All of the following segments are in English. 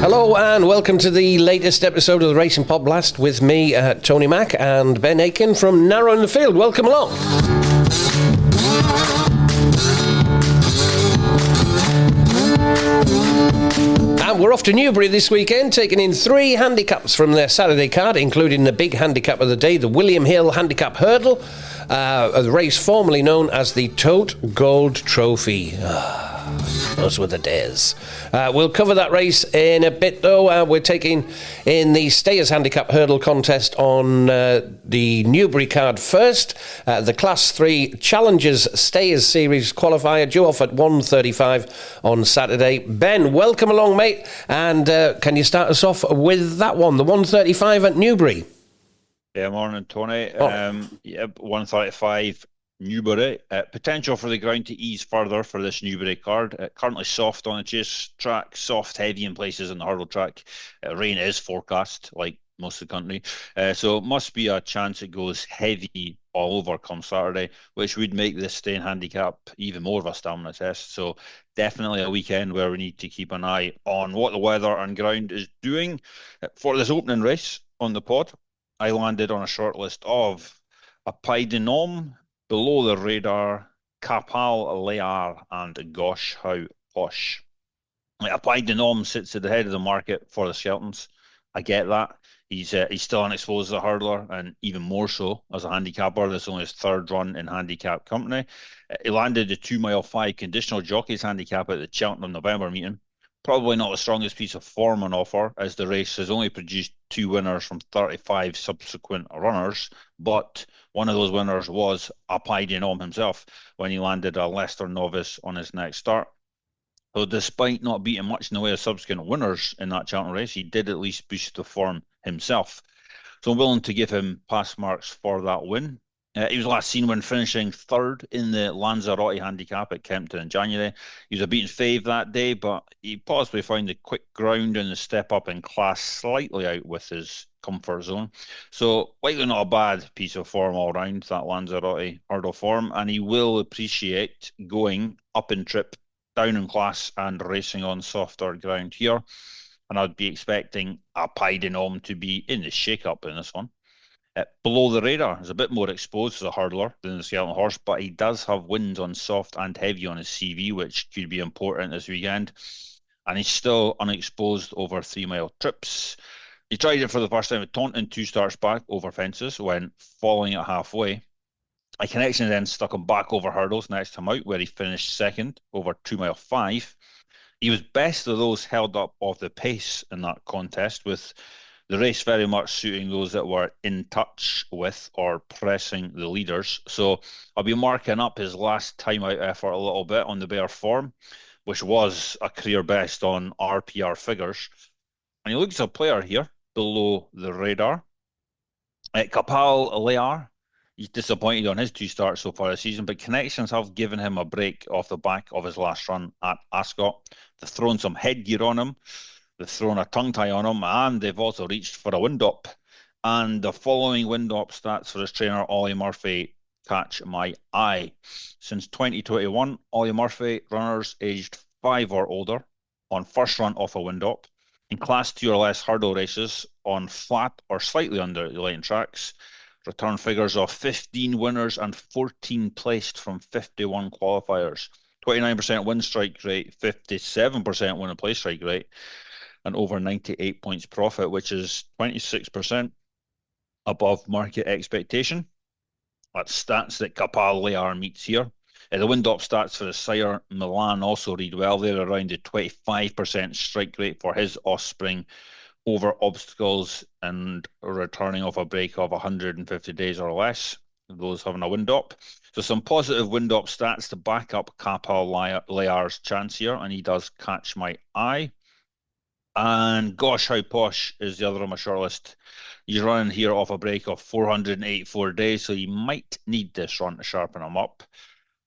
Hello and welcome to the latest episode of the Racing PodBlast with me, Tony Mack, and Ben Aiken from Narrow in the Field. Welcome along. And we're off to Newbury this weekend, taking in 3 handicaps from their Saturday card, including the big handicap of the day, the William Hill Handicap Hurdle, a race formerly known as the Tote Gold Trophy. Those were the days. We'll cover that race in a bit, though. We're taking in the Stayers Handicap Hurdle contest on the Newbury card first. The Class 3 Challengers Stayers Series qualifier due off at 1:35 on Saturday. Ben, welcome along, mate. And can you start us off with that one, the 1:35 at Newbury? Yeah, morning, Tony. 1:35. Newbury. Potential for the ground to ease further for this Newbury card. Currently soft on the chase track, soft heavy in places on the hurdle track. Rain is forecast, like most of the country. So it must be a chance it goes heavy all over come Saturday, which would make this staying handicap even more of a stamina test. So definitely a weekend where we need to keep an eye on what the weather and ground is doing. For this opening race on the pod, I landed on a short list of a Pied de Nom, Below the Radar, Capal Lear, and Gosh How Posh. A Pied de Nom sits at the head of the market for the Skeltons. I get that. He's still unexposed as a hurdler, and even more so as a handicapper. This is only his 3rd run in handicap company. He landed the 2 mile 5 conditional jockeys handicap at the Cheltenham November meeting. Probably not the strongest piece of form on offer, as the race has only produced 2 winners from 35 subsequent runners, but one of those winners was a Pied de Nom himself when he landed a Leicester novice on his next start. So despite not beating much in the way of subsequent winners in that Cheltenham race, he did at least boost the form himself. So I'm willing to give him pass marks for that win. He was last seen when finishing 3rd in the Lanzarote handicap at Kempton in January. He was a beaten fave that day, but he possibly found the quick ground and the step up in class slightly out with his comfort zone. So likely not a bad piece of form all round, that Lanzarote hurdle form, and he will appreciate going up in trip, down in class, and racing on softer ground here. And I'd be expecting a Pied de Nom to be in the shake-up in this one. Below the Radar is a bit more exposed as a hurdler than the Skeleton Horse, but he does have wins on soft and heavy on his CV, which could be important this weekend. And he's still unexposed over 3 mile trips. He tried it for the first time at Taunton 2 starts back over fences when falling at halfway. A connection then stuck him back over hurdles next time out, where he finished 2nd over 2 mile 5. He was best of those held up off the pace in that contest, with the race very much suiting those that were in touch with or pressing the leaders. So I'll be marking up his last time out effort a little bit on the bare form, which was a career best on RPR figures. And he looks a player here, Below the Radar. Capal Lear, he's disappointed on his 2 starts so far this season, but connections have given him a break off the back of his last run at Ascot. They've thrown some headgear on him. They've thrown a tongue tie on him, and they've also reached for a wind-up. And the following wind-up stats for his trainer, Ollie Murphy, catch my eye. Since 2021, Ollie Murphy, runners aged 5 or older, on first run off a wind-up, in Class 2 or less hurdle races, on flat or slightly under the lighting tracks, return figures of 15 winners and 14 placed from 51 qualifiers. 29% win strike rate, 57% win and play strike rate, and over 98 points profit, which is 26% above market expectation. That's stats that Capal Lear meets here. The wind-up stats for the sire Milan also read well. They're around a 25% strike rate for his offspring over obstacles and returning off a break of 150 days or less, those having a wind-up. So some positive wind-up stats to back up Capal Lear's chance here, and he does catch my eye. And Gosh How Posh is the other on my shortlist. He's running here off a break of 484 days, so you might need this run to sharpen him up.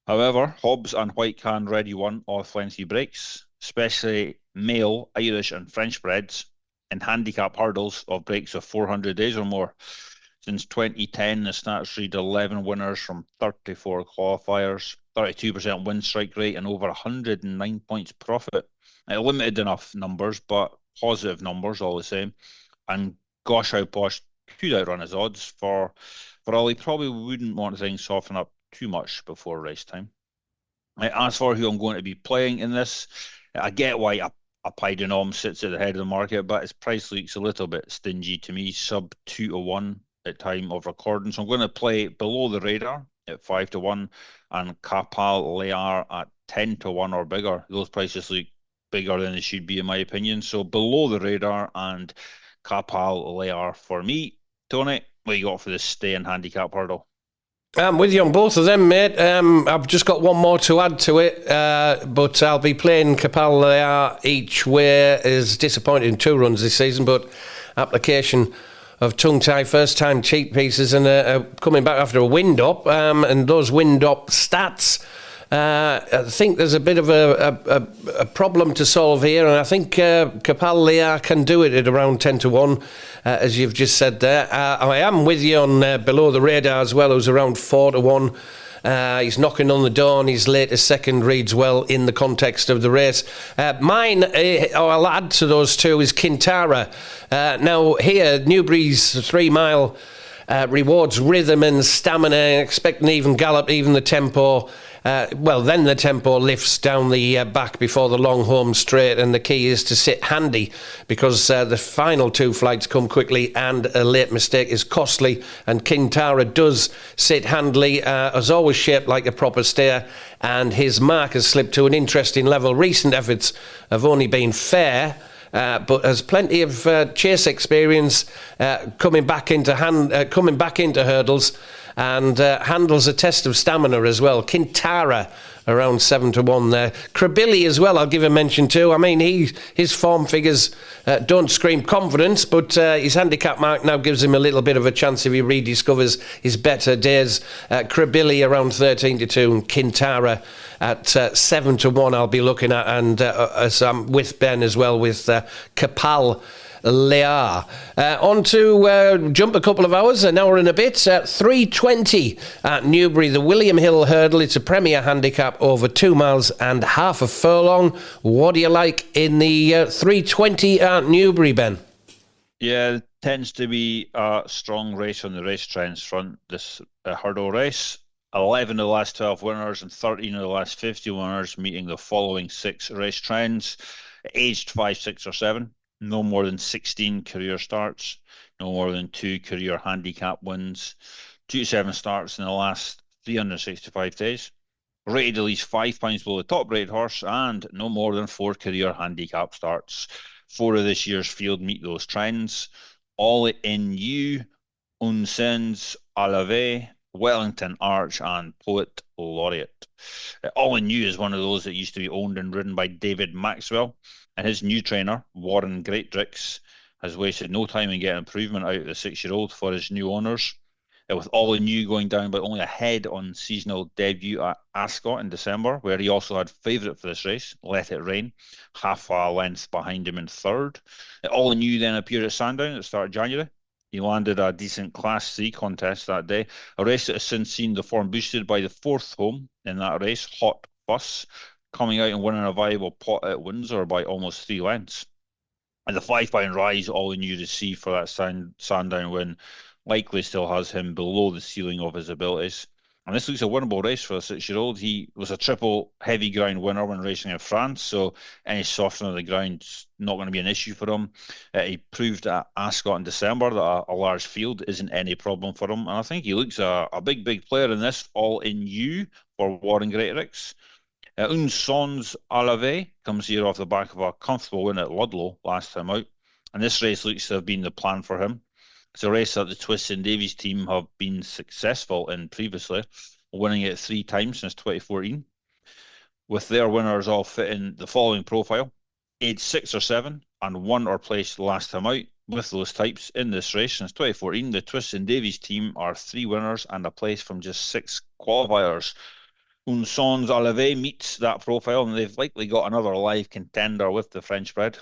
However, Hobbs and White can ready one off lengthy breaks, especially male, Irish and French breds, in handicap hurdles of breaks of 400 days or more. Since 2010, the stats read 11 winners from 34 qualifiers, 32% win strike rate, and over 109 points profit. Limited enough numbers, but positive numbers all the same. And gosh, how posh could outrun his odds for all. He probably wouldn't want things soften up too much before race time. As for who I'm going to be playing in this, I get why a Pydonom sits at the head of the market, but his price looks a little bit stingy to me, sub 2-1 at time of recording. So I'm going to play below the radar at 5-1 and Kapal Lear at 10-1 or bigger. Those prices look bigger than they should be, in my opinion. So below the radar and Kapal Lear for me. Tony, what you got for this stay in handicap hurdle? I'm with you on both of them, mate. I've just got one more to add to it, but I'll be playing Kapal Lear each way. Is disappointed in 2 runs this season, but application of tongue-tie first-time cheap pieces and coming back after a wind-up, and those wind-up stats. I think there's a bit of a problem to solve here, and I think Kapal Lear can do it at around 10-1, as you've just said there. I am with you on below the radar as well, who's around 4-1. He's knocking on the door, and his latest second reads well in the context of the race. Mine, I'll add to those two, is Kintara. Now here, Newbury's 3 mile rewards rhythm and stamina, expect an even gallop, even the tempo. Then the tempo lifts down the back before the long home straight, and the key is to sit handy because the final 2 flights come quickly and a late mistake is costly, and Kintara does sit handily, has always shaped like a proper stayer, and his mark has slipped to an interesting level. Recent efforts have only been fair, but has plenty of chase experience coming back into hurdles, and handles a test of stamina as well. Kintara around 7-1 there. Krabilli as well, I'll give a mention too. I mean, his form figures don't scream confidence, but his handicap mark now gives him a little bit of a chance if he rediscovers his better days. Krabilli around 13-2 and Kintara at 7-1 I'll be looking at, and as I'm with Ben as well with Kapal Lear. On to jump a couple of hours, an hour and a bit, 3:20 at Newbury, the William Hill Hurdle. It's a premier handicap over 2 miles and half a furlong. What do you like in the 3:20 at Newbury, Ben? Yeah, it tends to be a strong race on the race trends front, this hurdle race. 11 of the last 12 winners and 13 of the last 50 winners meeting the following 6 race trends. Aged 5, 6 or 7. No more than 16 career starts, no more than 2 career handicap wins, 2 to 7 starts in the last 365 days, rated at least £5 below the top rated horse, and no more than 4 career handicap starts. 4 of this year's field meet those trends. All in You, Unsens, Alave, Wellington Arch, and Poet Laureate. All in You is one of those that used to be owned and ridden by David Maxwell, and his new trainer, Warren Greatdricks, has wasted no time in getting improvement out of the 6-year-old for his new owners. With All in You going down but only ahead on seasonal debut at Ascot in December, where he also had favourite for this race, Let It Rain, half a length behind him in third. All in You then appeared at Sandown at the start of January. He landed a decent Class 3 contest that day, a race that has since seen the form boosted by the 4th home in that race, Hot Fuss, coming out and winning a viable pot at Windsor by almost 3 lengths. And the £5 rise All in You received for that Sandown win likely still has him below the ceiling of his abilities. And this looks a winnable race for a 6-year-old. He was a triple heavy ground winner when racing in France, so any softening of the ground's not going to be an issue for him. He proved at Ascot in December that a large field isn't any problem for him. And I think he looks a big player in this All in You for Warren Greatdricks. Un Sons Alave comes here off the back of a comfortable win at Ludlow last time out. And this race looks to have been the plan for him. It's a race that the Twist and Davies team have been successful in previously, winning it 3 times since 2014, with their winners all fitting the following profile: age 6 or 7 and won or placed last time out. With those types in this race since 2014, the Twist and Davies team are 3 winners and a place from just 6 qualifiers. Un Sons Alave meets that profile, and they've likely got another live contender with the French bred.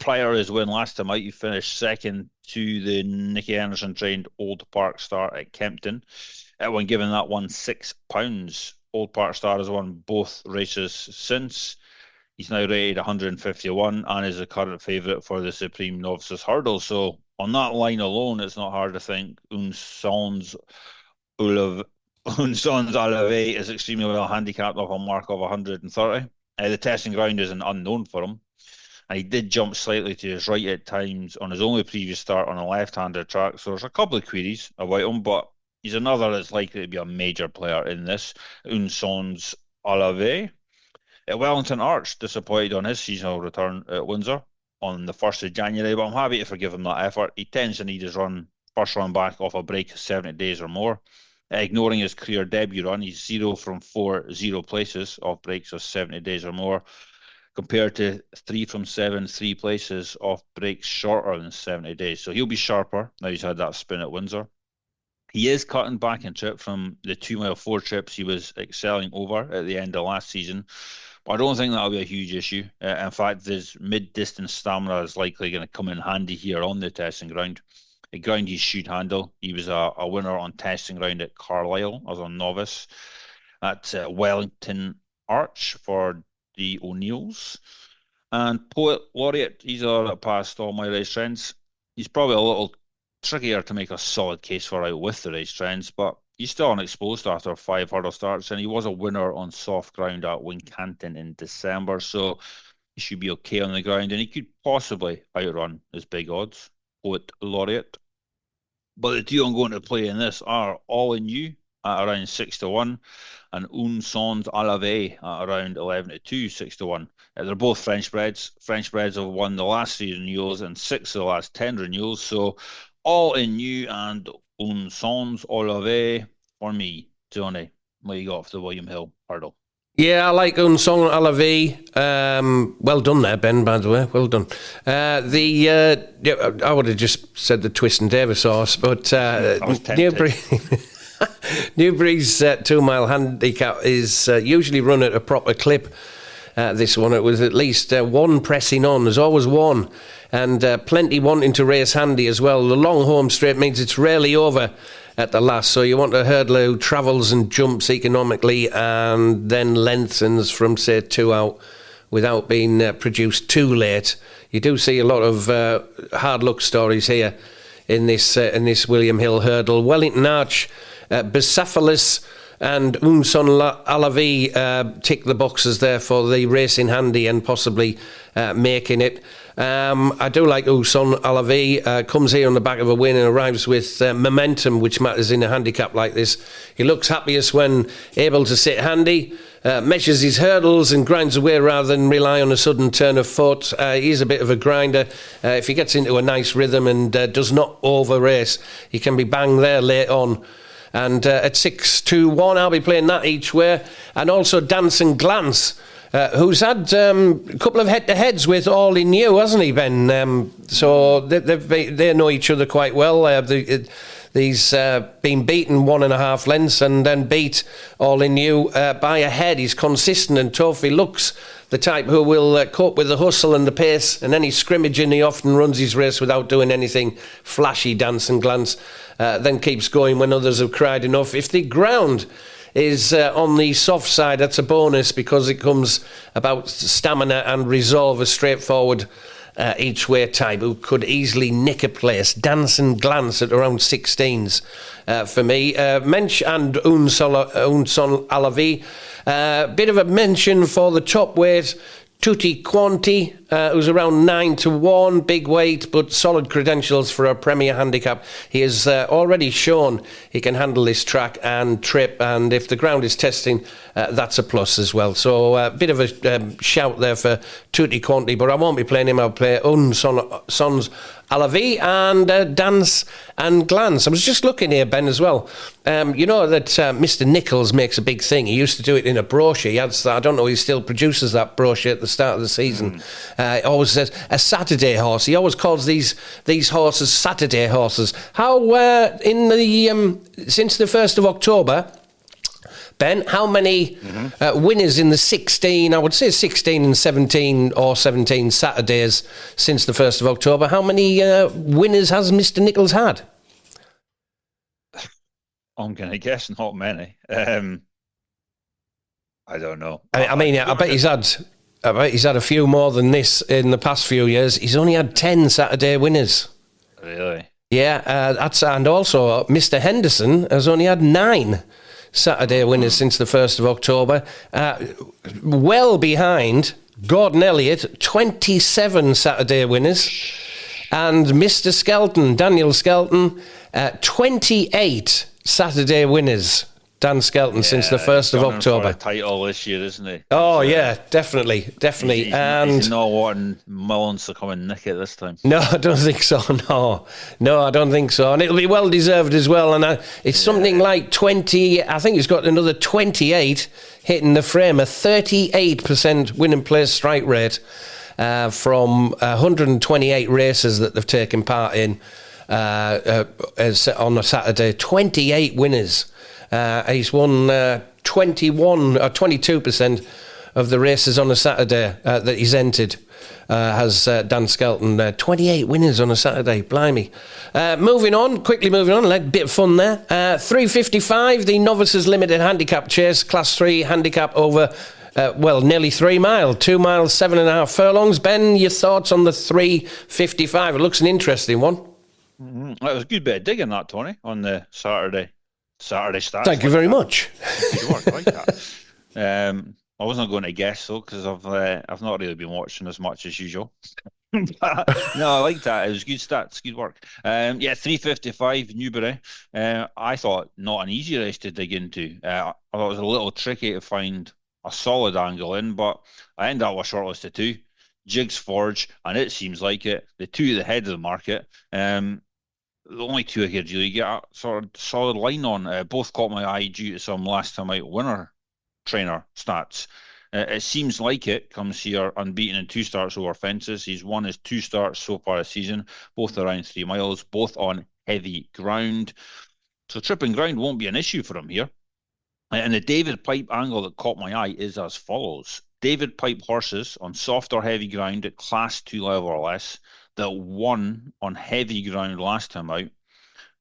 Prior to his win last time out, he finished second to the Nicky Anderson trained Old Park Star at Kempton. When given that one £6, Old Park Star has won both races since. He's now rated 151 and is the current favourite for the Supreme Novices Hurdle. So on that line alone, it's not hard to think Unsons Alave is extremely well handicapped off a mark of 130. The testing ground is an unknown for him. And he did jump slightly to his right at times on his only previous start on a left-handed track. So there's a couple of queries about him, but he's another that's likely to be a major player in this. Unsons Alave. Wellington Arch disappointed on his seasonal return at Windsor on the 1st of January, but I'm happy to forgive him that effort. He tends to need his first run back off a break of 70 days or more. Ignoring his career debut run, he's 0 from 4 0 places off breaks of 70 days or more, compared to 3 from 7 3 places off breaks shorter than 70 days. So he'll be sharper now he's had that spin at Windsor. He is cutting back in trip from the 2 mile 4 trips he was excelling over at the end of last season. But I don't think that'll be a huge issue. In fact, his mid-distance stamina is likely going to come in handy here on the testing ground. A ground he should handle. He was a winner on testing ground at Carlisle as a novice. At Wellington Arch for the O'Neills. And Poet Laureate, he's all that passed all my race trends. He's probably a little trickier to make a solid case for out with the race trends, but he's still unexposed after 5 hurdle starts, and he was a winner on soft ground at Wincanton in December, so he should be okay on the ground, and he could possibly outrun his big odds, Poet Laureate. But the two I'm going to play in this are All In You at around 6-1, and Un Sons Alave at around 11-2, 6-1. They're both French breds. French breds have won the last 3 renewals and 6 of the last 10 renewals, so All In You and Un Sons Alave for me. Johnny, what you got for the William Hill hurdle? Yeah, I like Un Sons Alave. Well done there, Ben, by the way. Well done. I would have just said the Twist and Davis horse, but Newbury's 2 mile handicap is usually run at a proper clip. This one, it was at least one pressing on. There's always one, and plenty wanting to race handy as well. The long home straight means it's rarely over at the last, so you want a hurdler who travels and jumps economically and then lengthens from, say, 2 out without being produced too late. You do see a lot of hard luck stories here in this William Hill hurdle. Wellington Arch, Bicephalus and Unson Alavi tick the boxes there for the racing handy and possibly making it. I do like Unson Alavi. Comes here on the back of a win and arrives with momentum, which matters in a handicap like this. He looks happiest when able to sit handy, measures his hurdles and grinds away rather than rely on a sudden turn of foot. He's a bit of a grinder. If he gets into a nice rhythm and does not over-race, he can be bang there late on. And at 6-1, I'll be playing that each way. And also Dance and Glance, who's had a couple of head-to-heads with All In You, hasn't he, Ben? So they know each other quite well. He's been beaten 1.5 lengths and then beat All In You by a head. He's consistent and tough. He looks the type who will cope with the hustle and the pace, and any scrimmaging he often runs his race without doing anything flashy, Dance and Glance, then keeps going when others have cried enough. If the ground is on the soft side, that's a bonus because it comes about stamina and resolve, a straightforward each way type who could easily nick a place. Dance and Glance at around 16s for me. Mensch and Unson Alavi. Bit of a mention for the top weight, Tutti Quanti, who's around 9-1, big weight, but solid credentials for a Premier Handicap. He has already shown he can handle this track and trip, and if the ground is testing, that's a plus as well. So a bit of a shout there for Tutti Quanti, but I won't be playing him. I'll play Sons Alavi and Dance and Glance. I was just looking here, Ben, as well. You know that Mr. Nichols makes a big thing. He used to do it in a brochure. He had, I don't know, he still produces that brochure at the start of the season. It always says a Saturday horse. He always calls these horses Saturday horses. How in the since the 1st of October, Ben, how many winners in the 16, I would say 16 and 17 or 17 Saturdays since the 1st of October, how many winners has Mr. Nichols had? I'm going to guess not many. I don't know. I mean, I bet he's had I bet he's had a few more than this in the past few years. He's only had 10 Saturday winners. Really? Yeah, and also Mr. Henderson has only had 9 Saturday winners since the 1st of October. Well behind Gordon Elliott, 27 Saturday winners. And Mr. Skelton, Daniel Skelton, 28 Saturday winners. Dan Skelton since the 1st of October. For a title this year, isn't he? Oh, yeah, definitely. He's not wanting Mullins to come and nick it this time. No, I don't think so, No, I don't think so. And it'll be well deserved as well. And it's something like 20, I think he's got another 28 hitting the frame, a 38% win and place strike rate from 128 races that they've taken part in on a Saturday. 28 winners. He's won 21 or 22% of the races on a Saturday that he's entered. Has Dan Skelton 28 winners on a Saturday? Blimey. Quickly moving on, a bit of fun there. 355, the Novices Limited Handicap Chase, Class 3 Handicap over, nearly 3 miles, 2 miles, 7.5 furlongs. Ben, your thoughts on the 355? It looks an interesting one. Mm-hmm. That was a good bit of digging, that, Tony, on the Saturday stats. Thank you very much. Good work, I like that. I wasn't going to guess though, because I've not really been watching as much as usual. No, I like that. It was good stats, good work. 355 Newbury. I thought not an easy race to dig into. I thought it was a little tricky to find a solid angle in, but I ended up with a shortlist of 2. Jigs Forge, and it seems like it. The 2 at the head of the market. The only 2 I could really get a sort of solid line on. Both caught my eye due to some last time out winner trainer stats. It seems like it comes here unbeaten in 2 starts over fences. He's won his 2 starts so far this season, both around 3 miles, both on heavy ground. So tripping ground won't be an issue for him here. And the David Pipe angle that caught my eye is as follows. David Pipe horses on soft or heavy ground at Class 2 level or less that won on heavy ground last time out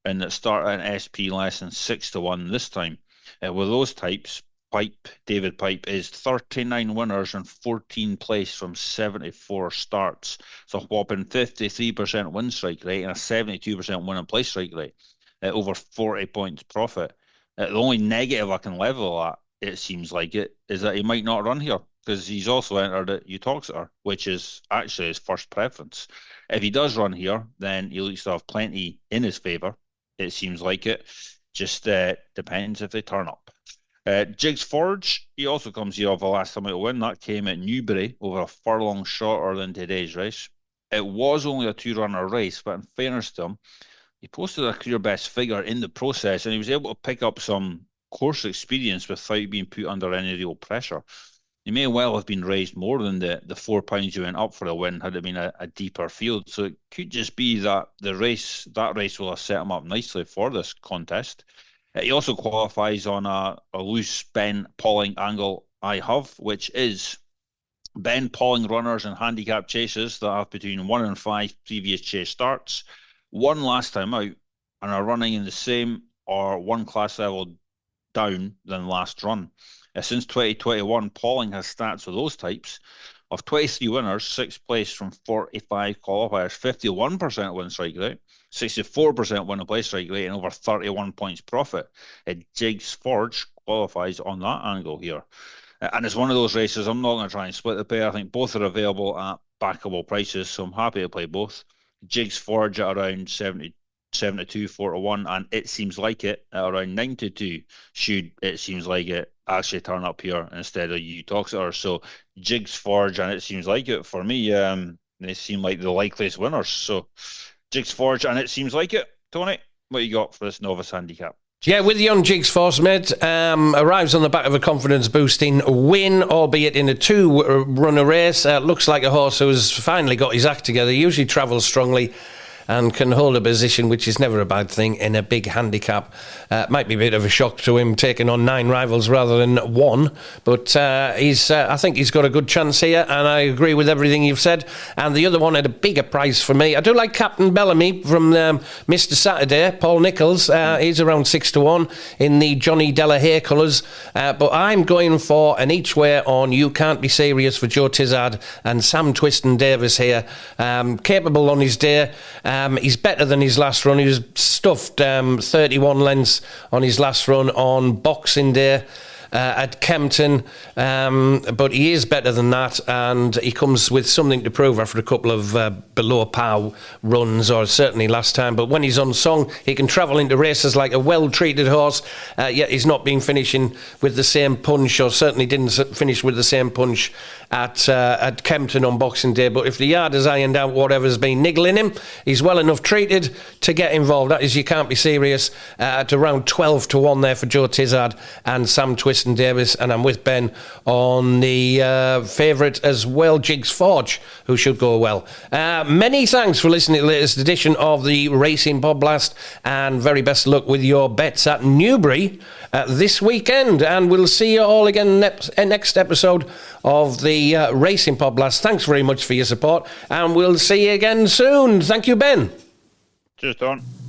and that start at an SP less than 6-1 this time. With those types, David Pipe is 39 winners and 14 place from 74 starts. It's a whopping 53% win strike rate and a 72% win and place strike rate. Over 40 points profit. The only negative I can level at, it seems like it, is that he might not run here because he's also entered at Uttoxeter, which is actually his first preference. If he does run here, then he looks to have plenty in his favour. It seems like it. Just depends if they turn up. Jigs Forge, he also comes here off the last time out win. That came at Newbury over a furlong shorter than today's race. It was only a 2-runner race, but in fairness to him, he posted a career best figure in the process and he was able to pick up some course experience without being put under any real pressure. He may well have been raised more than the £4 you went up for a win had it been a deeper field. So it could just be that that race will have set him up nicely for this contest. He also qualifies on a loose Ben Pauling angle I have, which is Ben Pauling runners and handicap chases that have between 1 and 5 previous chase starts, 1 last time out, and are running in the same or 1 class level down than last run. Since 2021, Pauling has stats of those types of 23 winners, 6th place from 45 qualifiers, 51% win strike rate, 64% win and place strike rate, and over 31 points profit. Jigs Forge qualifies on that angle here. And it's one of those races, I'm not going to try and split the pair. I think both are available at backable prices, so I'm happy to play both. Jigs Forge at around 72, 4-1, and it seems like it at around 92. Should it seems like it actually turn up here instead of Uttoxeter. So Jigs Forge and it seems like it for me. They seem like the likeliest winners. So Jigs Forge and it seems like it. Tony, what you got for this novice handicap? Yeah, with the on Jigs Force, mate, arrives on the back of a confidence-boosting win, albeit in a 2-runner race. Looks like a horse who has finally got his act together. He usually travels strongly. and can hold a position, which is never a bad thing in a big handicap. Might be a bit of a shock to him taking on 9 rivals rather than 1, but I think he's got a good chance here, and I agree with everything you've said. And the other one at a bigger price for me, I do like Captain Bellamy from Mr. Saturday, Paul Nichols. He's around 6-1 in the Johnny Delahaye colours, but I'm going for an each way on You Can't Be Serious for Joe Tizard and Sam Twiston Davis here. Capable on his day. He's better than his last run. He was stuffed 31 lengths on his last run on Boxing Day at Kempton, but he is better than that, and he comes with something to prove after a couple of below par runs, or certainly last time. But when he's on song, he can travel into races like a well-treated horse, yet he's not been finishing with the same punch, or certainly didn't finish with the same punch at Kempton on Boxing Day. But if the yard has ironed out whatever's been niggling him, he's well enough treated to get involved. That is, You Can't Be Serious at around 12-1 there for Joe Tizard and Sam Twiston Davis, and I'm with Ben on the favourite as well, Jigs Forge, who should go well. Many thanks for listening to the latest edition of the Racing PodBlast, and very best luck with your bets at Newbury this weekend, and we'll see you all again next episode of the Racing PodBlast. Thanks very much for your support, and we'll see you again soon. Thank you, Ben. Cheers, Don.